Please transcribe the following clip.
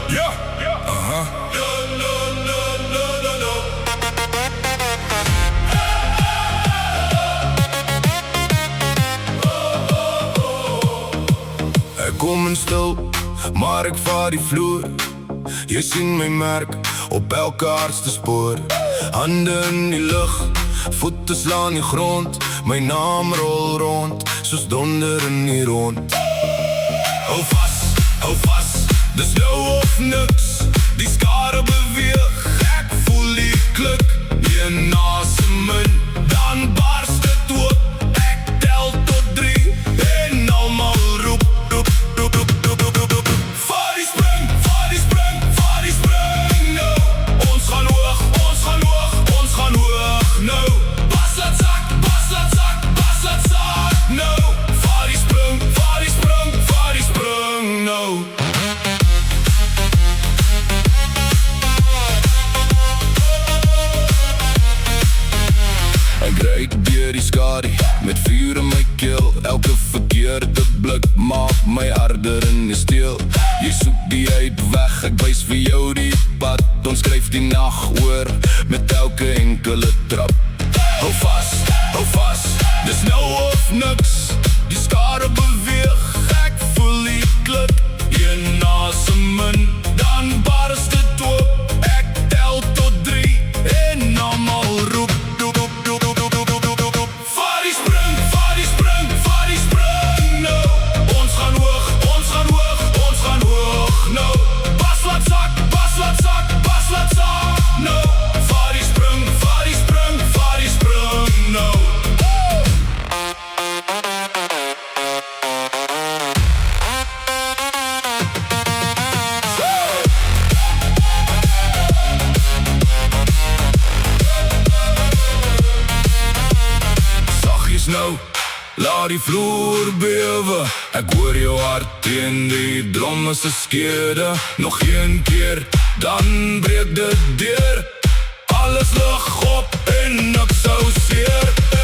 Ja. Ek kom en stil, maar ek vaar die vloer. Jy sien my merk op elke hardste spoor. Hande in die lug, voete slaan die grond. My naam rol rond, soos donder in die rond. Hou vas, dis nou of niks. Die skare beweeg, ek voel die klik. Een asemin, dan barst het oop. Ek tel tot 3 en almal roep, roep, roep, roep, roep, roep, roep, roep. Vaar die spring, vaar die spring, vaar die spring nou. Ons gaan hoog, ons gaan hoog, ons gaan hoog nou. Bas laat zak, bas laat zak, bas laat zak nou. Vaar die spring, vaar die spring, vaar die spring nou. Ek rijd deur die skadu met vuur in my keel. Elke verkeerde blik maak my harder in die steel. Jy soek die uitweg, ek wys vir jou die pad. Ons skryf die nag oor met elke enkele trap. Hou vas, dis nou of niks. Die skare beweeg, ek voel die klik. Een asemin, dan barst het oop. Ek tel tot 3 en almal roep. Nou, laat die vloer bewe. Ek hoor jou hart teen die drum as 'n skede. Nog een keer, dan breek dit deur. Alles lig op en ek sou seer.